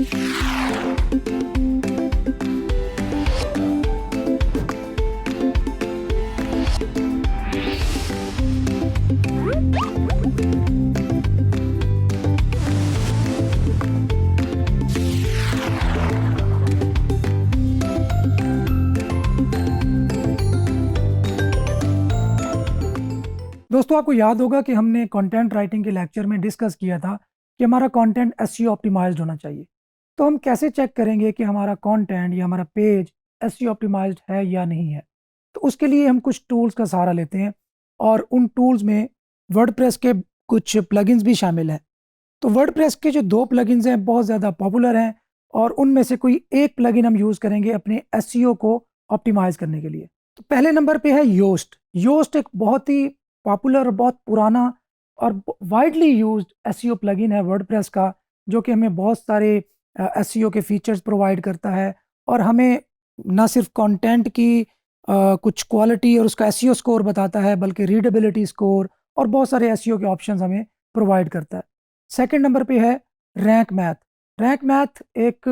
दोस्तों, आपको याद होगा कि हमने कंटेंट राइटिंग के लेक्चर में डिस्कस किया था कि हमारा कंटेंट एसईओ ऑप्टिमाइज्ड होना चाहिए। तो हम कैसे चेक करेंगे कि हमारा कंटेंट या हमारा पेज एसईओ ऑप्टिमाइज्ड है या नहीं है? तो उसके लिए हम कुछ टूल्स का सहारा लेते हैं और उन टूल्स में वर्डप्रेस के कुछ प्लगइन्स भी शामिल हैं। तो वर्डप्रेस के जो 2 प्लगइन्स हैं बहुत ज़्यादा पॉपुलर हैं और उनमें से कोई एक प्लगइन हम यूज़ करेंगे अपने एसईओ को ऑप्टिमाइज़ करने के लिए। तो पहले नंबर पे है योस्ट। योस्ट एक बहुत ही पॉपुलर और बहुत पुराना और वाइडली यूज्ड एसईओ प्लगइन है वर्डप्रेस का, जो कि हमें बहुत सारे एसईओ के फीचर्स प्रोवाइड करता है और हमें ना सिर्फ कंटेंट की कुछ क्वालिटी और उसका एसईओ स्कोर बताता है, बल्कि रीडेबिलिटी स्कोर और बहुत सारे एसईओ के ऑप्शंस हमें प्रोवाइड करता है। सेकंड नंबर पे है रैंक मैथ। रैंक मैथ एक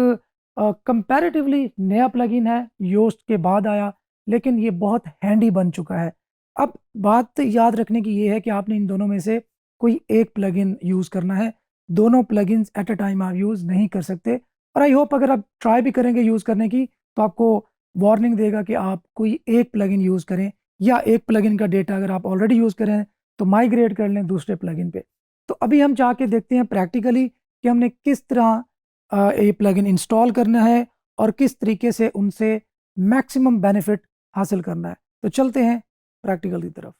कंपैरेटिवली नया प्लगइन है, योस्ट के बाद आया, लेकिन ये बहुत हैंडी बन चुका है। अब बात याद रखने की ये है कि आपने इन दोनों में से कोई एक प्लगइन यूज़ करना है। दोनों प्लगइन्स एट अ टाइम आप यूज़ नहीं कर सकते और आई होप अगर आप ट्राई भी करेंगे यूज़ करने की तो आपको वार्निंग देगा कि आप कोई एक प्लगइन यूज़ करें या एक प्लगइन का डेटा अगर आप ऑलरेडी यूज़ करें तो माइग्रेट कर लें दूसरे प्लगइन पे। तो अभी हम जाके देखते हैं प्रैक्टिकली कि हमने किस तरह ये प्लगइन इंस्टॉल करना है और किस तरीके से उनसे मैक्सिमम बेनिफिट हासिल करना है। तो चलते हैं प्रैक्टिकल की तरफ।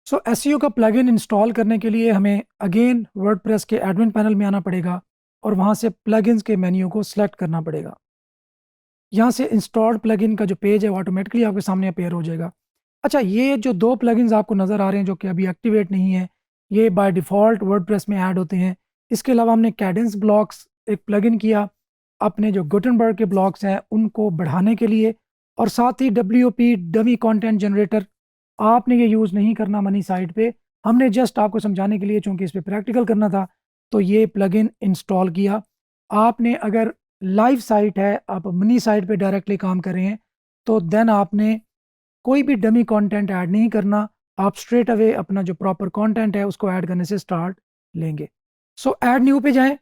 सो एसईओ का प्लगइन इंस्टॉल करने के लिए हमें अगेन वर्डप्रेस के एडमिन पैनल में आना पड़ेगा और वहाँ से प्लगइन्स के मेन्यू को सिलेक्ट करना पड़ेगा। यहाँ से इंस्टॉल्ड प्लगइन का जो पेज है वो ऑटोमेटिकली आपके सामने अपेयर हो जाएगा। अच्छा, ये जो 2 प्लगइन्स आपको नज़र आ रहे हैं जो कि अभी एक्टिवेट नहीं है, ये बाय डिफ़ॉल्ट वर्डप्रेस में ऐड होते हैं। इसके अलावा हमने कैडेंस ब्लॉक्स एक प्लगइन किया अपने जो गुटेनबर्ग के ब्लॉक्स हैं उनको बढ़ाने के लिए, और साथ ही WP डमी कंटेंट जनरेटर आपने ये यूज़ नहीं करना मनी साइट पे। हमने जस्ट आपको समझाने के लिए, चूँकि इस पे प्रैक्टिकल करना था, तो ये प्लगइन इंस्टॉल किया। आपने अगर लाइव साइट है, आप मनी साइट पे डायरेक्टली काम कर रहे हैं, तो देन आपने कोई भी डमी कंटेंट ऐड नहीं करना। आप स्ट्रेट अवे अपना जो प्रॉपर कंटेंट है उसको ऐड करने से स्टार्ट लेंगे। सो ऐड न्यू पे जाएँ,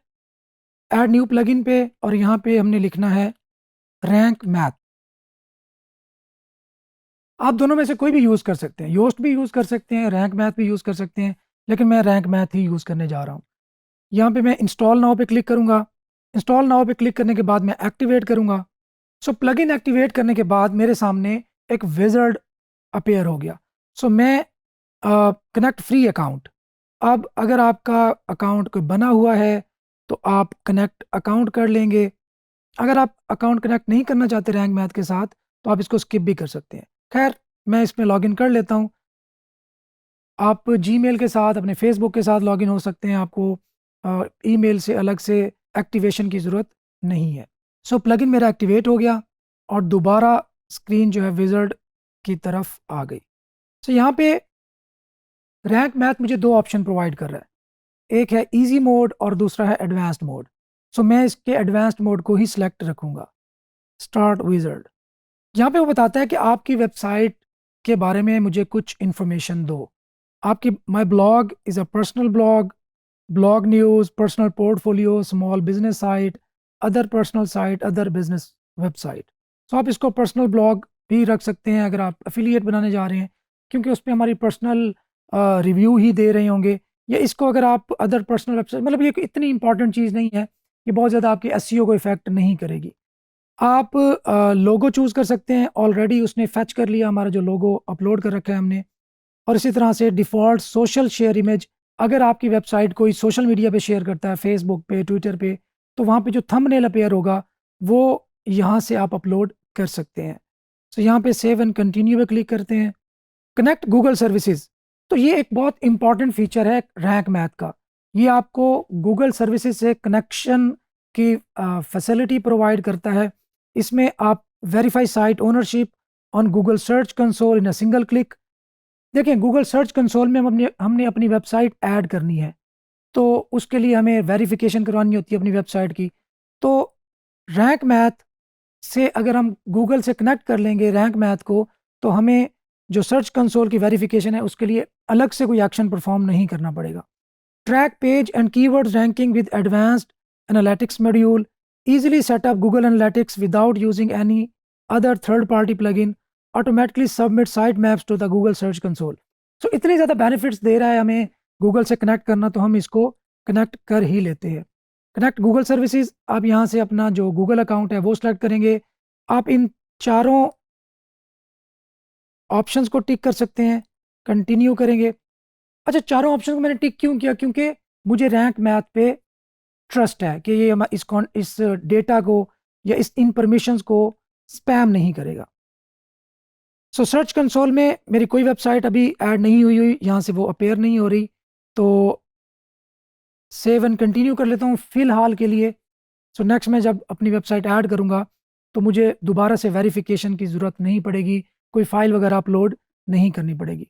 ऐड न्यू प्लगइन पे, और यहाँ पे हमने लिखना है रैंक मैथ। आप दोनों में से कोई भी यूज़ कर सकते हैं, योस्ट भी यूज़ कर सकते हैं, रैंक मैथ भी यूज़ कर सकते हैं, लेकिन मैं रैंक मैथ ही यूज़ करने जा रहा हूँ। यहाँ पे मैं इंस्टॉल नाउ पे क्लिक करूँगा। इंस्टॉल नाउ पे क्लिक करने के बाद मैं एक्टिवेट करूँगा। सो प्लगइन एक्टिवेट करने के बाद मेरे सामने एक विज़ार्ड अपीयर हो गया। सो मैं कनेक्ट फ्री अकाउंट, अब अगर आपका अकाउंट कोई बना हुआ है तो आप कनेक्ट अकाउंट कर लेंगे। अगर आप अकाउंट कनेक्ट नहीं करना चाहते रैंक मैथ के साथ तो आप इसको स्किप भी कर सकते हैं। खैर, मैं इसमें लॉगिन कर लेता हूँ। आप जीमेल के साथ, अपने फेसबुक के साथ लॉगिन हो सकते हैं, आपको ईमेल से अलग से एक्टिवेशन की ज़रूरत नहीं है। सो प्लगइन मेरा एक्टिवेट हो गया और दोबारा स्क्रीन जो है विज़ार्ड की तरफ आ गई। सो यहाँ पे रैंक मैथ मुझे 2 ऑप्शन प्रोवाइड कर रहा है, एक है ईजी मोड और दूसरा है एडवांस्ड मोड। सो मैं इसके एडवांस्ड मोड को ही सिलेक्ट रखूँगा। Start wizard. यहाँ पे वो बताता है कि आपकी वेबसाइट के बारे में मुझे कुछ इन्फॉर्मेशन दो। आपकी my blog is a personal blog, blog news, personal portfolio, small business site, other personal site, other business website. तो आप इसको पर्सनल ब्लॉग भी रख सकते हैं अगर आप एफिलिएट बनाने जा रहे हैं, क्योंकि उस पे हमारी पर्सनल रिव्यू ही दे रहे होंगे। या इसको अगर आप अदर पर्सनल वेबसाइट, मतलब ये इतनी इंपॉर्टेंट चीज़ नहीं है, ये बहुत ज़्यादा आपके एसईओ को इफेक्ट नहीं करेगी। आप लोगो चूज़ कर सकते हैं, ऑलरेडी उसने फेच कर लिया हमारा जो लोगो अपलोड कर रखा है हमने। और इसी तरह से डिफ़ॉल्ट सोशल शेयर इमेज, अगर आपकी वेबसाइट कोई सोशल मीडिया पे शेयर करता है, फेसबुक पे, ट्विटर पे, तो वहाँ पे जो थंबनेल अपीयर होगा वो यहाँ से आप अपलोड कर सकते हैं। सो यहाँ पे सेव एंड कंटिन्यू पे क्लिक करते हैं। कनेक्ट गूगल सर्विसेज, तो ये एक बहुत इंपॉर्टेंट फीचर है रैंक मैथ का। ये आपको गूगल सर्विसेज से कनेक्शन की फैसिलिटी प्रोवाइड करता है। इसमें आप verify site ownership on Google search console in a single click. देखिए, गूगल सर्च कंसोल में हमने अपनी वेबसाइट ऐड करनी है, तो उसके लिए हमें वेरिफिकेशन करवानी होती है अपनी वेबसाइट की। तो रैंक मैथ से अगर हम गूगल से कनेक्ट कर लेंगे रैंक मैथ को, तो हमें जो सर्च कंसोल की वेरिफिकेशन है उसके लिए अलग से कोई एक्शन परफॉर्म नहीं करना पड़ेगा। Track page and keywords ranking with advanced analytics module, easily set up Google Analytics without using any other third party plugin, automatically submit sitemaps to the Google Search Console। so इतने ज़्यादा benefits दे रहा है हमें Google से connect करना, तो हम इसको कनेक्ट कर ही लेते हैं। कनेक्ट गूगल सर्विसेज, आप यहाँ से अपना जो गूगल अकाउंट है वो सिलेक्ट करेंगे। आप इन चारों ऑप्शंस को टिक कर सकते हैं, कंटिन्यू करेंगे। अच्छा, चारों ऑप्शन को मैंने टिक क्यों किया? क्योंकि मुझे रैंक मैथ पे ट्रस्ट है कि ये इस डेटा को या इस इन्फॉर्मेशन को स्पैम नहीं करेगा। सो सर्च कंसोल में मेरी कोई वेबसाइट अभी ऐड नहीं हुई, यहाँ से वो अपेयर नहीं हो रही, तो सेव एंड कंटिन्यू कर लेता हूँ फिलहाल के लिए। सो नेक्स्ट मैं जब अपनी वेबसाइट ऐड करूँगा तो मुझे दोबारा से वेरिफिकेशन की ज़रूरत नहीं पड़ेगी, कोई फाइल वगैरह अपलोड नहीं करनी पड़ेगी।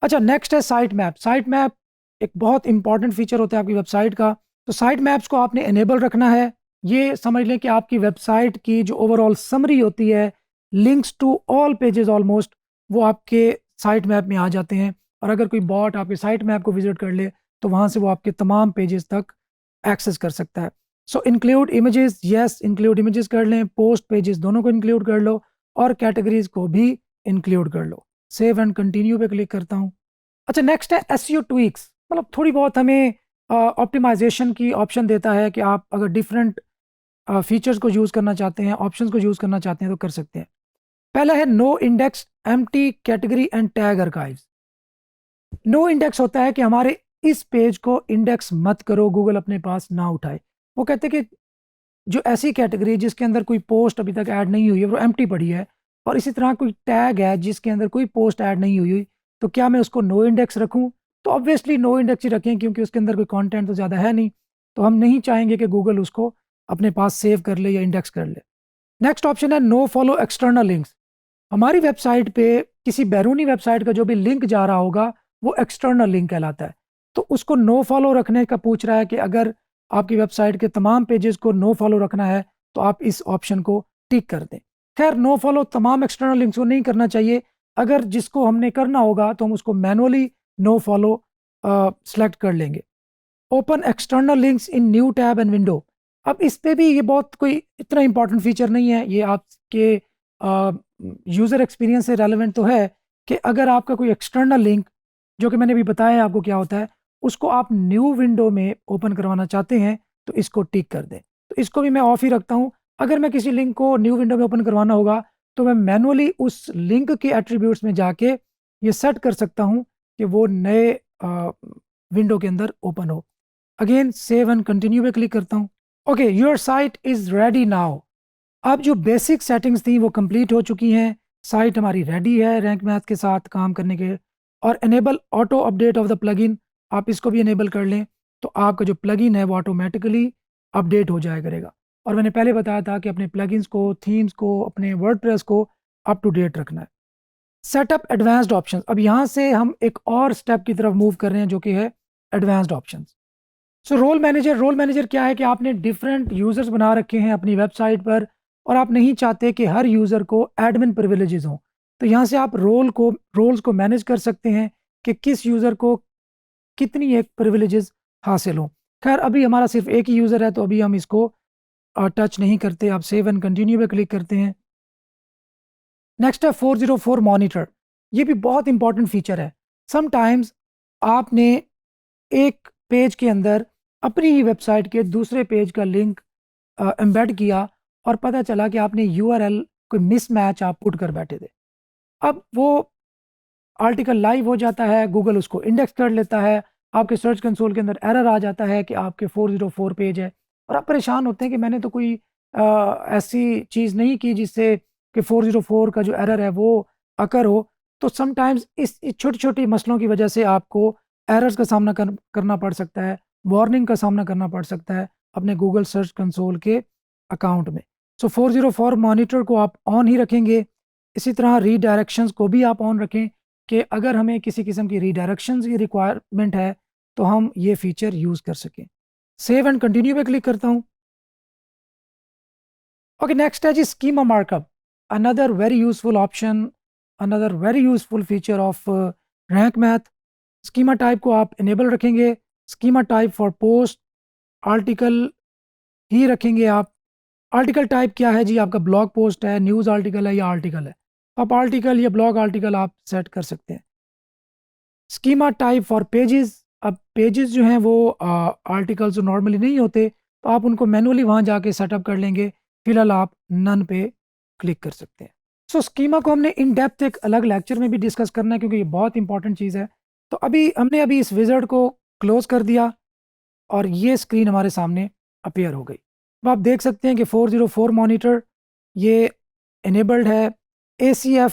अच्छा, नेक्स्ट है साइट मैप। साइट मैप एक बहुत इंपॉर्टेंट फीचर होता है आपकी वेबसाइट का। तो साइट मैप्स को आपने इनेबल रखना है। ये समझ लें कि आपकी वेबसाइट की जो ओवरऑल समरी होती है, links to all pages almost, वो आपके साइट मैप में आ जाते हैं। और अगर कोई बॉट आपके साइट मैप को विजिट कर ले तो वहाँ से वो आपके तमाम पेजेस तक एक्सेस कर सकता है। So include images, yes include images कर लें, पोस्ट पेजेस दोनों को इंक्लूड कर लो और कैटेगरीज को भी इंक्लूड कर लो। सेव एंड कंटिन्यू पे क्लिक करता हूँ। अच्छा, नेक्स्ट है एसईओ ट्वीक्स, मतलब थोड़ी बहुत हमें ऑप्टिमाइजेशन की ऑप्शन देता है कि आप अगर डिफरेंट फीचर्स को यूज़ करना चाहते हैं, ऑप्शंस को यूज़ करना चाहते हैं तो कर सकते हैं। पहला है no index empty category and tag archives. No index होता है कि हमारे इस पेज को इंडेक्स मत करो, गूगल अपने पास ना उठाए। वो कहते हैं कि जो ऐसी कैटेगरी जिसके अंदर कोई पोस्ट अभी तक ऐड नहीं हुई है वो एम्प्टी पड़ी है, और इसी तरह कोई टैग है जिसके अंदर कोई पोस्ट ऐड नहीं हुई, तो क्या मैं उसको नो इंडेक्स रखूं? तो ऑब्वियसली नो इंडेक्स ही रखें, क्योंकि उसके अंदर कोई कंटेंट तो ज़्यादा है नहीं, तो हम नहीं चाहेंगे कि गूगल उसको अपने पास सेव कर ले या इंडेक्स कर ले। नेक्स्ट ऑप्शन है नो फॉलो एक्सटर्नल लिंक्स। हमारी वेबसाइट पे किसी बैरूनी वेबसाइट का जो भी लिंक जा रहा होगा वो एक्सटर्नल लिंक कहलाता है, तो उसको नो फॉलो रखने का पूछ रहा है कि अगर आपकी वेबसाइट के तमाम पेजेस को नो फॉलो रखना है तो आप इस ऑप्शन को टिक कर दें। खैर, नो फॉलो तमाम एक्सटर्नल लिंक्स को नहीं करना चाहिए। अगर जिसको हमने करना होगा तो हम उसको मैनुअली नो फॉलो सेलेक्ट कर लेंगे। Open external links in new tab and window. अब इस पे भी ये बहुत कोई इतना इंपॉर्टेंट फीचर नहीं है, ये आपके यूज़र एक्सपीरियंस से रेलेवेंट तो है कि अगर आपका कोई एक्सटर्नल लिंक, जो कि मैंने भी बताया है आपको क्या होता है, उसको आप न्यू विंडो में ओपन करवाना चाहते हैं तो इसको टिक कर दें। तो इसको भी मैं ऑफ ही रखता हूँ। अगर मैं किसी लिंक को न्यू विंडो में ओपन करवाना होगा तो मैं मैनुअली उस लिंक के एट्रीब्यूट्स में जाके ये सेट कर सकता हूँ कि वो नए विंडो के अंदर ओपन हो। अगेन सेव एंड कंटिन्यू पे क्लिक करता हूँ। Okay, your site is ready now. अब जो बेसिक सेटिंग्स थी वो कंप्लीट हो चुकी हैं, साइट हमारी रेडी है रैंक मैथ के साथ काम करने के। और enable auto update of the plugin, आप इसको भी इनेबल कर लें तो आपका जो प्लगइन है वो ऑटोमेटिकली अपडेट हो जाया करेगा। और मैंने पहले बताया था कि अपने प्लगइन्स को, थीम्स को, अपने वर्डप्रेस को अप टू डेट रखना है। सेटअप एडवांस्ड ऑप्शंस, अब यहाँ से हम एक और स्टेप की तरफ मूव कर रहे हैं जो कि है advanced options. So role manager क्या है कि आपने डिफरेंट यूज़र्स बना रखे हैं अपनी वेबसाइट पर और आप नहीं चाहते कि हर यूज़र को एडमिन प्रिविलेजेस हों, तो यहाँ से आप रोल्स को मैनेज कर सकते हैं कि किस यूज़र को कितनी एक प्रिविलेजेस हासिल हों। खैर, अभी हमारा सिर्फ एक ही यूज़र है तो अभी हम इसको टच नहीं करते। आप सेव एंड कंटिन्यू पे क्लिक करते हैं। नेक्स्ट है 404 मॉनिटर। ये भी बहुत इंपॉर्टेंट फीचर है। समटाइम्स आपने एक पेज के अंदर अपनी ही वेबसाइट के दूसरे पेज का लिंक एम्बेड किया और पता चला कि आपने यूआरएल कोई मिसमैच आप पुट कर बैठे थे। अब वो आर्टिकल लाइव हो जाता है, गूगल उसको इंडेक्स कर लेता है, आपके सर्च कंसोल के अंदर एरर आ जाता है कि आपके 404 पेज है, और आप परेशान होते हैं कि मैंने तो कोई ऐसी चीज़ नहीं की जिससे कि 404 का जो एरर है वो अकर हो। तो समटाइम्स इस छोटी छोटी मसलों की वजह से आपको एरर्स का सामना करना पड़ सकता है, वार्निंग का सामना करना पड़ सकता है अपने गूगल सर्च कंसोल के अकाउंट में। सो 404 मॉनिटर को आप ऑन ही रखेंगे। इसी तरह रीडायरेक्शंस को भी आप ऑन रखें कि अगर हमें किसी किस्म की रीडायरेक्शंस की रिक्वायरमेंट है तो हम ये फीचर यूज़ कर सकें। सेव एंड कंटिन्यू पे क्लिक करता हूँ। ओके, नेक्स्ट है जी schema markup, another very useful option, another very useful feature of Rank Math. Schema type को आप इनेबल रखेंगे, schema type for post article ही रखेंगे आप। आर्टिकल टाइप क्या है जी, आपका ब्लॉग पोस्ट है, न्यूज़ आर्टिकल है या आर्टिकल है, आप आर्टिकल या ब्लॉग आर्टिकल आप सेट कर सकते हैं। स्कीमा टाइप फॉर पेजेस, अब पेजेस जो हैं वो आर्टिकल्स जो नॉर्मली नहीं होते, तो आप उनको मैनुअली वहाँ जाके सेटअप कर लेंगे, फिलहाल आप नन पे क्लिक कर सकते हैं। सो स्कीमा को हमने इन डेप्थ एक अलग लेक्चर में भी डिस्कस करना है, क्योंकि ये बहुत इंपॉर्टेंट चीज़ है। तो हमने इस विज़ार्ड को क्लोज कर दिया और ये स्क्रीन हमारे सामने अपीयर हो गई। अब आप देख सकते हैं कि 404 मॉनिटर ये इनेबल्ड है। ACF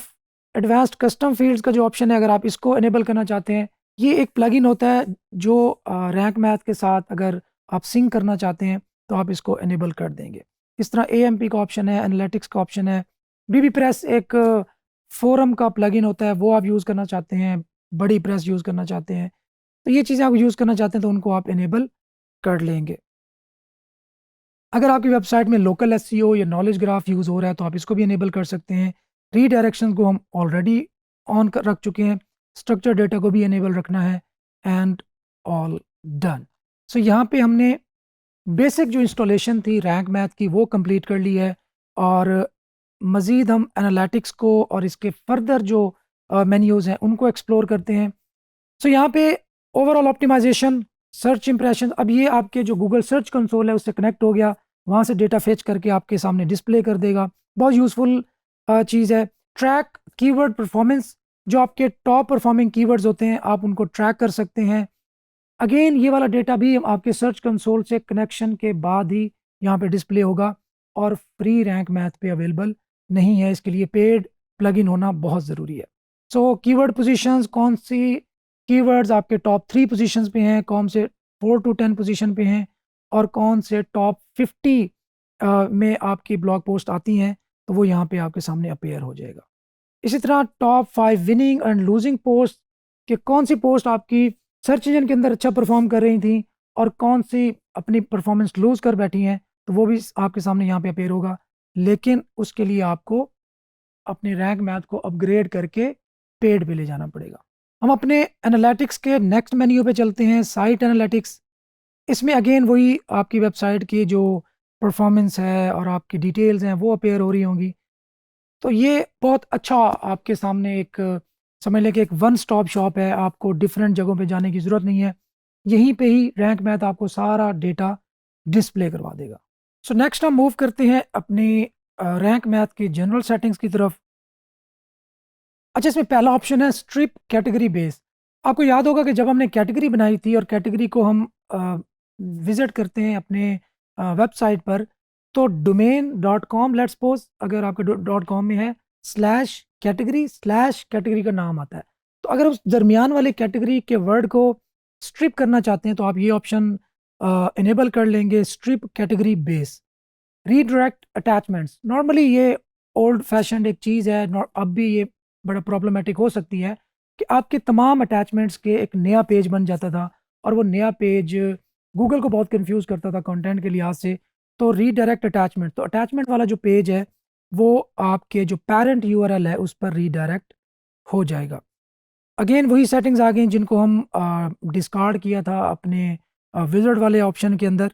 एडवांस्ड कस्टम फील्ड्स का जो ऑप्शन है, अगर आप इसको इनेबल करना चाहते हैं, ये एक प्लगइन होता है जो रैंक मैथ के साथ अगर आप सिंक करना चाहते हैं तो आप इसको इनेबल कर देंगे। इस तरह AMP का ऑप्शन है, एनालिटिक्स का ऑप्शन है, BB प्रेस एक फोरम का प्लगइन होता है, वो आप यूज़ करना चाहते हैं, बड़ी प्रेस यूज़ करना चाहते हैं, तो ये चीज़ें आप यूज़ करना चाहते हैं तो उनको आप इनेबल कर लेंगे। अगर आपकी वेबसाइट में लोकल SEO या नॉलेज ग्राफ यूज़ हो रहा है तो आप इसको भी इनेबल कर सकते हैं। रीडायरेक्शंस को हम ऑलरेडी ऑन कर रख चुके हैं, स्ट्रक्चर डेटा को भी इनेबल रखना है, एंड ऑल डन। सो यहाँ पे हमने बेसिक जो इंस्टॉलेशन थी रैंक मैथ की वो कंप्लीट कर ली है, और मज़ीद हम एनालिटिक्स को और इसके फर्दर जो मेन्यूज़ हैं उनको एक्सप्लोर करते हैं। सो यहाँ पे ओवरऑल ऑप्टिमाइजेशन, सर्च इंप्रेशन, अब ये आपके जो गूगल सर्च कंसोल है उससे कनेक्ट हो गया, वहाँ से डेटा फेच करके आपके सामने डिस्प्ले कर देगा, बहुत यूज़फुल चीज़ है। ट्रैक कीवर्ड परफॉर्मेंस, जो आपके टॉप परफॉर्मिंग कीवर्ड्स होते हैं आप उनको ट्रैक कर सकते हैं। अगेन ये वाला डेटा भी आपके सर्च कंसोल से कनेक्शन के बाद ही यहाँ पे डिस्प्ले होगा, और फ्री रैंक मैथ पे अवेलेबल नहीं है, इसके लिए पेड प्लगइन होना बहुत ज़रूरी है। सो कीवर्ड पोजीशंस, कौन सी कीवर्ड्स आपके टॉप 3 पोजीशंस पे हैं, कौन से 4 to 10 पोजीशन पे हैं, और कौन से टॉप 50 में आपकी ब्लॉग पोस्ट आती हैं, तो वो यहाँ पे आपके सामने अपीयर हो जाएगा। इसी तरह top 5 winning and losing post, कि कौन सी पोस्ट आपकी सर्च इंजन के अंदर अच्छा परफॉर्म कर रही थी और कौन सी अपनी परफॉर्मेंस लूज कर बैठी हैं, तो वो भी आपके सामने यहाँ पे अपीयर होगा। लेकिन उसके लिए आपको अपने रैंक मैथ को अपग्रेड करके पेड पे ले जाना पड़ेगा। हम अपने एनालिटिक्स के नेक्स्ट मेन्यू पे चलते हैं, साइट एनालिटिक्स। इसमें अगेन वही आपकी वेबसाइट की जो परफॉर्मेंस है और आपकी डिटेल्स हैं वो अपीयर हो रही होंगी। तो ये बहुत अच्छा आपके सामने एक समझ लें कि एक वन स्टॉप शॉप है, आपको डिफरेंट जगहों पे जाने की ज़रूरत नहीं है, यहीं पे ही रैंक मैथ आपको सारा डेटा डिस्प्ले करवा देगा। सो नेक्स्ट हम मूव करते हैं अपनी रैंक मैथ की जनरल सेटिंग्स की तरफ। अच्छा, इसमें पहला ऑप्शन है स्ट्रिप कैटेगरी बेस। आपको याद होगा कि जब हमने कैटेगरी बनाई थी और कैटेगरी को हम विज़िट करते हैं अपने वेबसाइट पर, तो domain.com लेट्स सपोज, अगर आपका .com में है, /कैटेगरी का नाम आता है, तो अगर उस दरमियान वाले कैटेगरी के वर्ड को स्ट्रिप करना चाहते हैं तो आप ये ऑप्शन इनेबल कर लेंगे, strip category base. Redirect attachments, normally ये ओल्ड फैशन एक चीज़ है, अब भी ये बड़ा प्रॉब्लमेटिक हो सकती है कि आपके तमाम अटैचमेंट्स के एक नया पेज बन जाता था, और वो नया पेज गूगल को बहुत कंफ्यूज करता था कंटेंट के लिहाज से। तो रीडायरेक्ट अटैचमेंट, तो अटैचमेंट वाला जो पेज है वो आपके जो पेरेंट URL है उस पर रीडायरेक्ट हो जाएगा। अगेन वही सेटिंग्स आ गई जिनको हम डिस्कार्ड किया था अपने विज़ार्ड वाले ऑप्शन के अंदर।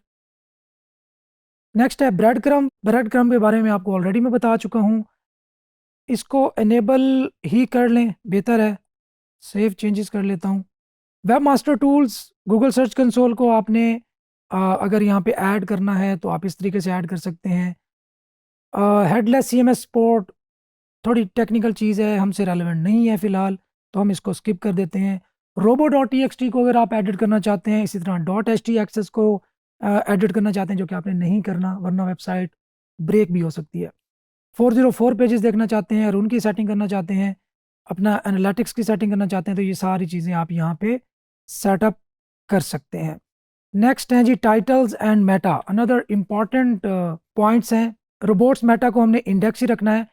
नेक्स्ट है ब्रेड क्रम। ब्रेड क्रम के बारे में आपको ऑलरेडी मैं बता चुका हूँ, इसको इनेबल ही कर लें, बेहतर है। सेव चेंजेस कर लेता हूँ। Web master tools, Google search console को आपने अगर यहाँ पे ऐड करना है तो आप इस तरीके से ऐड कर सकते हैं। हेडलेस CMS सपोर्ट थोड़ी टेक्निकल चीज़ है, हमसे रेलेवेंट नहीं है फ़िलहाल, तो हम इसको स्किप कर देते हैं। robo.txt को अगर आप एडिट करना चाहते हैं, इसी तरह .htxs को एडिट करना चाहते हैं, जो कि आपने नहीं करना वरना वेबसाइट ब्रेक भी हो सकती है। 404 पेजेस देखना चाहते हैं और उनकी सेटिंग करना चाहते हैं, अपना एनालिटिक्स की सेटिंग करना चाहते हैं, तो ये सारी चीज़ें आप यहाँ पे सेटअप कर सकते हैं। नेक्स्ट हैं जी titles and meta, another important points हैं। रोबोट्स मेटा को हमने इंडेक्स ही रखना है।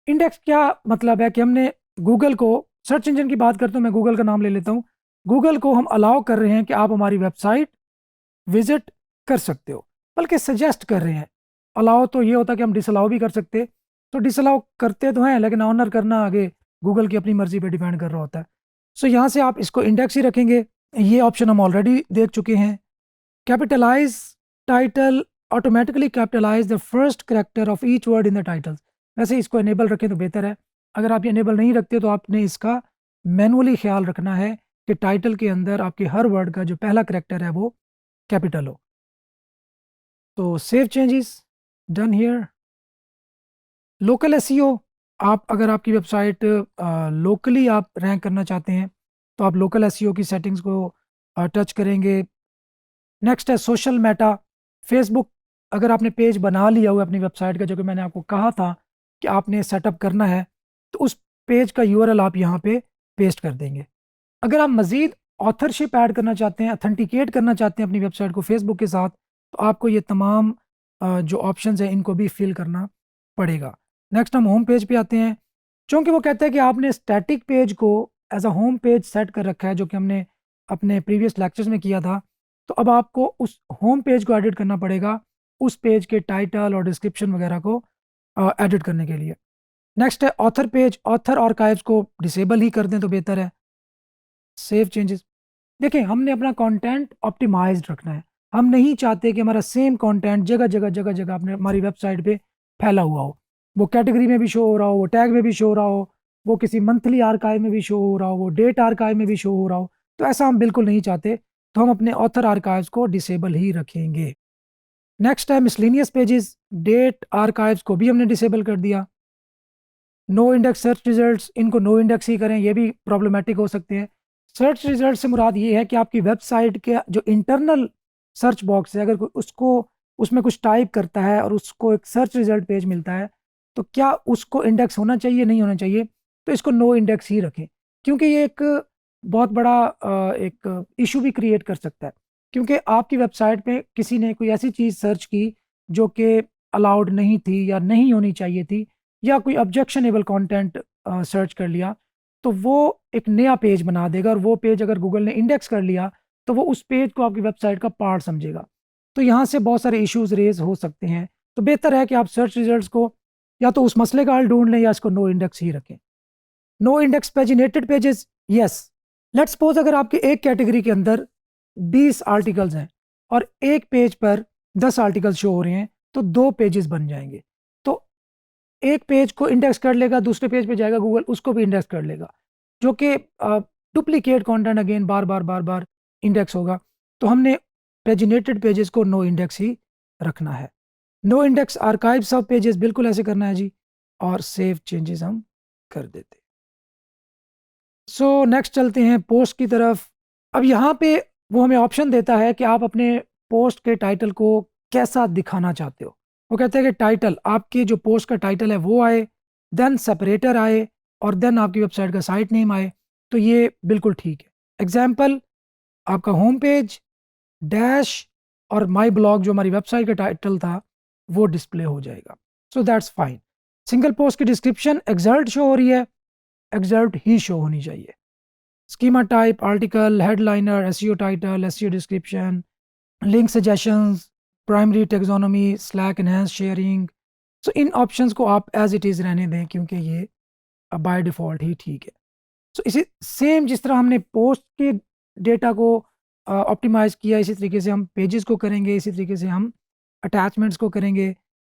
इंडेक्स क्या मतलब है कि हमने गूगल को, सर्च इंजन की बात करता हूँ, मैं गूगल का नाम ले लेता हूँ, गूगल को हम अलाउ कर रहे हैं कि आप हमारी वेबसाइट विजिट कर सकते हो, बल्कि सजेस्ट कर रहे हैं अलाउ तो ये होता कि हम डिसअलाउ भी कर सकते, तो डिसअलाउ करते तो हैं लेकिन ऑनर करना आगे गूगल की अपनी मर्जी पे डिपेंड कर रहा होता है। सो यहाँ से आप इसको इंडेक्स ही रखेंगे। ये ऑप्शन हम ऑलरेडी देख चुके हैं। Capitalise title, automatically capitalise the first character of each word in the titles. वैसे इसको इनेबल रखें तो बेहतर है। अगर आप ये इनेबल नहीं रखते तो आपने इसका मैनुअली ख्याल रखना है कि टाइटल के अंदर आपके हर वर्ड का जो पहला करेक्टर है वो कैपिटल हो। तो save changes, done here. Local SEO, आप अगर आपकी वेबसाइट लोकली आप रैंक करना चाहते हैं तो आप लोकल एसईओ की सेटिंग्स को टच करेंगे। नेक्स्ट है सोशल मेटा। फेसबुक, अगर आपने पेज बना लिया हुआ अपनी वेबसाइट का, जो कि मैंने आपको कहा था कि आपने सेटअप करना है, तो उस पेज का यूआरएल आप यहाँ पे पेस्ट कर देंगे। अगर आप मज़ीद ऑथरशिप ऐड करना चाहते हैं, अथेंटिकेट करना चाहते हैं अपनी वेबसाइट को फेसबुक के साथ, तो आपको ये तमाम जो ऑप्शंस हैं इनको भी फिल करना पड़ेगा। नेक्स्ट हम होम पेज पे आते हैं। चूँकि वो कहता है कि आपने स्टैटिक पेज को as a home page set कर रखा है, जो कि हमने अपने प्रीवियस लेक्चर्स में किया था, तो अब आपको उस होम पेज को एडिट करना पड़ेगा उस पेज के टाइटल और डिस्क्रिप्शन वगैरह को एडिट करने के लिए। नेक्स्ट है ऑथर पेज। ऑथर आर्काइव्स को डिसेबल ही कर दें तो बेहतर है। Save changes. देखिए, हमने अपना कंटेंट ऑप्टिमाइज्ड रखना है। हम नहीं चाहते कि हमारा सेम कंटेंट जगह जगह जगह जगह अपने हमारी वेबसाइट पे फैला हुआ हो। वो कैटेगरी में भी शो हो रहा हो, वो टैग में भी शो हो रहा हो, वो किसी मंथली आर्काइव में भी शो हो रहा हो, वो डेट आर्काइव में भी शो हो रहा हो। तो ऐसा हम बिल्कुल नहीं चाहते, तो हम अपने ऑथर आर्काइव्स को डिसेबल ही रखेंगे। नेक्स्ट है मिसलेनियस पेजेस। डेट आर्काइव्स को भी हमने डिसेबल कर दिया। नो इंडेक्स सर्च रिजल्ट्स, इनको नो इंडेक्स ही करें, ये भी प्रॉब्लमेटिक हो सकते हैं। सर्च रिजल्ट से मुराद ये है कि आपकी वेबसाइट के जो इंटरनल सर्च बॉक्स है, अगर कोई उसको उसमें कुछ टाइप करता है और उसको एक सर्च रिजल्ट पेज मिलता है, तो क्या उसको इंडेक्स होना चाहिए, नहीं होना चाहिए, तो इसको नो इंडेक्स ही रखें। क्योंकि ये एक बहुत बड़ा एक इशू भी क्रिएट कर सकता है। क्योंकि आपकी वेबसाइट पे किसी ने कोई ऐसी चीज़ सर्च की जो कि अलाउड नहीं थी या नहीं होनी चाहिए थी, या कोई ऑब्जेक्शनेबल कंटेंट सर्च कर लिया, तो वो एक नया पेज बना देगा, और वो पेज अगर गूगल ने इंडेक्स कर लिया तो वो उस पेज को आपकी वेबसाइट का पार्ट समझेगा। तो यहाँ से बहुत सारे इश्यूज रेज हो सकते हैं। तो बेहतर है कि आप सर्च रिजल्ट्स को या तो उस मसले का हल ढूंढ लें या इसको नो इंडेक्स ही रखें। No index paginated pages, yes. Let's suppose अगर आपके एक कैटेगरी के अंदर 20 आर्टिकल्स हैं और एक पेज पर 10 आर्टिकल्स शो हो रहे हैं, तो दो पेजेस बन जाएंगे। तो एक पेज को इंडेक्स कर लेगा, दूसरे पेज पे जाएगा गूगल, उसको भी इंडेक्स कर लेगा, जो कि डुप्लीकेट कंटेंट अगेन बार बार बार बार इंडेक्स होगा। तो हमने पेजिनेटेड पेजेस को नो इंडेक्स ही रखना है। नो इंडेक्स आर्काइव सब पेजेस, बिल्कुल ऐसे करना है जी, और सेव चेंजेस हम कर देते। सो नेक्स्ट चलते हैं पोस्ट की तरफ। अब यहाँ पे वो हमें ऑप्शन देता है कि आप अपने पोस्ट के टाइटल को कैसा दिखाना चाहते हो। वो कहते हैं कि टाइटल, आपके जो पोस्ट का टाइटल है वो आए, देन सेपरेटर आए, और देन आपकी वेबसाइट का साइट नेम आए। तो ये बिल्कुल ठीक है। एग्जाम्पल, आपका होम पेज डैश और माई ब्लॉग, जो हमारी वेबसाइट का टाइटल था, वो डिस्प्ले हो जाएगा। So that's fine. Single post की डिस्क्रिप्शन एक्सर्ट शो हो रही है, एक्सर्ट ही शो होनी चाहिए। Schema type, article, headliner, SEO title, SEO description, link suggestions, primary taxonomy, Slack enhance sharing. So इन ऑप्शंस को आप एज इट इज़ रहने दें, क्योंकि ये बाय डिफ़ॉल्ट ही ठीक है। सो इसी सेम जिस तरह हमने पोस्ट के डेटा को ऑप्टिमाइज़ किया, इसी तरीके से हम पेजेस को करेंगे, इसी तरीके से हम अटैचमेंट्स को करेंगे,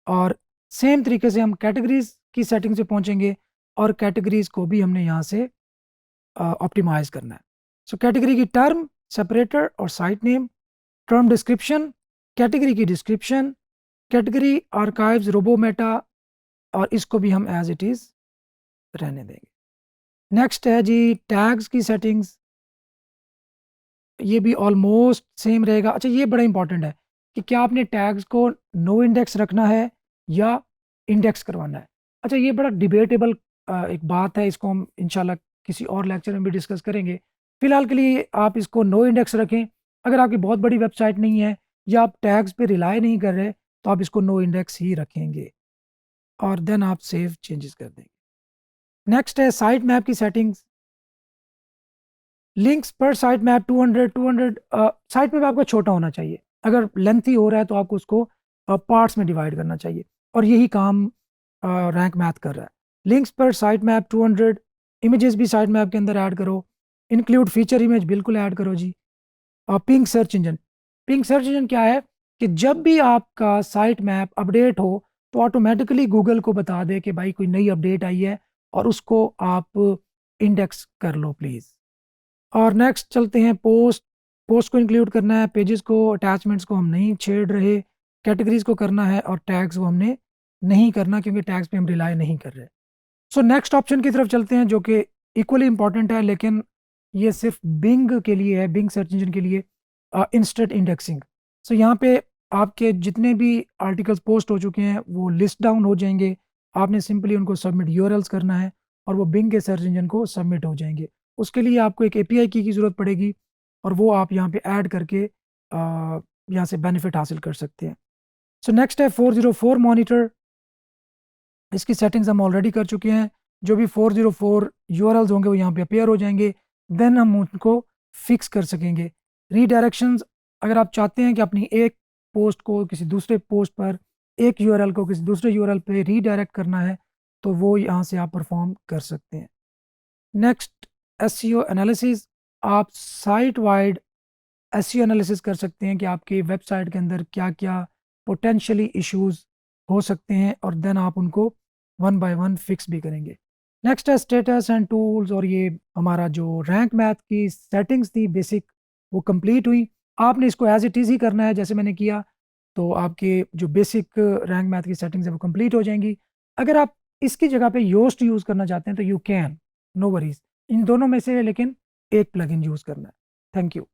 और सेम तरीके से हम कैटेगरीज की सेटिंग से पहुंचेंगे, और कैटेगरीज को भी हमने यहाँ से ऑप्टिमाइज़ करना है। सो कैटेगरी की टर्म, सेपरेटर और site name, term description, category की डिस्क्रिप्शन, कैटेगरी आर्काइव्स रोबोमेटा, और इसको भी हम एज इट इज़ रहने देंगे। नेक्स्ट है जी टैग्स की सेटिंग्स। ये भी ऑलमोस्ट सेम रहेगा। अच्छा, ये बड़ा इंपॉर्टेंट है कि क्या आपने टैग्स को नो इंडेक्स रखना है या इंडेक्स करवाना है। अच्छा, ये बड़ा डिबेटेबल एक बात है, इसको हम इंशाल्लाह किसी और लेक्चर में भी डिस्कस करेंगे। फिलहाल के लिए आप इसको नो इंडेक्स रखें। अगर आपकी बहुत बड़ी वेबसाइट नहीं है या आप टैग्स पे रिलाई नहीं कर रहे, तो आप इसको नो इंडेक्स ही रखेंगे, और देन आप सेव चेंजेस कर देंगे। नेक्स्ट है साइट मैप की सेटिंग्स। लिंक्स पर साइट मैप 200 साइट मैप आपका छोटा होना चाहिए। अगर लेंथी हो रहा है तो आपको उसको पार्ट्स में डिवाइड करना चाहिए, और यही काम रैंक मैथ कर रहा है। लिंक्स पर साइट मैप 200, इमेजेस भी साइट मैप के अंदर ऐड करो, इंक्लूड फीचर इमेज बिल्कुल ऐड करो जी। Ping search engine, ping search engine क्या है कि जब भी आपका साइट मैप अपडेट हो तो ऑटोमेटिकली गूगल को बता दे कि भाई कोई नई अपडेट आई है, और उसको आप इंडेक्स कर लो प्लीज़। और नेक्स्ट चलते हैं पोस्ट। पोस्ट को इंक्लूड करना है, पेजेस को, अटैचमेंट्स को हम नहीं छेड़ रहे, कैटेगरीज को करना है, और टैग्स को हमने नहीं करना क्योंकि टैग्स पे हम रिलाई नहीं कर रहे। सो नेक्स्ट ऑप्शन की तरफ चलते हैं जो कि इक्वली इंपॉर्टेंट है, लेकिन ये सिर्फ बिंग के लिए है, बिंग सर्च इंजन के लिए, इंस्टेंट इंडेक्सिंग। सो यहाँ पे आपके जितने भी आर्टिकल्स पोस्ट हो चुके हैं वो लिस्ट डाउन हो जाएंगे, आपने सिंपली उनको सबमिट यूआरएल्स करना है और वो बिंग के सर्च इंजन को सबमिट हो जाएंगे। उसके लिए आपको एक एपीआई की ज़रूरत पड़ेगी, और वो आप यहाँ पे ऐड करके यहाँ से बेनिफिट हासिल कर सकते हैं। सो नेक्स्ट है 404 मॉनिटर। इसकी सेटिंग्स हम ऑलरेडी कर चुके हैं। जो भी 404 यूआरएल्स होंगे वो यहाँ पे अपेयर हो जाएंगे, देन हम उनको फिक्स कर सकेंगे। रीडायरेक्शंस, अगर आप चाहते हैं कि अपनी एक पोस्ट को किसी दूसरे पोस्ट पर, एक यूआरएल को किसी दूसरे यूआरएल पे रीडायरेक्ट करना है तो वो यहाँ से आप परफॉर्म कर सकते हैं। Next, SEO analysis. आप साइट वाइड एसईओ एनालिसिस कर सकते हैं कि आपकी वेबसाइट के अंदर क्या क्या पोटेंशियली इश्यूज हो सकते हैं, और देन आप उनको वन बाय वन फिक्स भी करेंगे। नेक्स्ट है स्टेटस एंड टूल्स, और ये हमारा जो रैंक मैथ की सेटिंग्स थी बेसिक, वो कंप्लीट हुई। आपने इसको एज इट इज़ ही करना है जैसे मैंने किया, तो आपके जो बेसिक रैंक मैथ की सेटिंग्स है वो कंप्लीट हो जाएंगी। अगर आप इसकी जगह पे योस्ट यूज़ करना चाहते हैं तो यू कैन, नो वरीज। इन दोनों में से लेकिन एक प्लगइन यूज़ करना है। Thank you.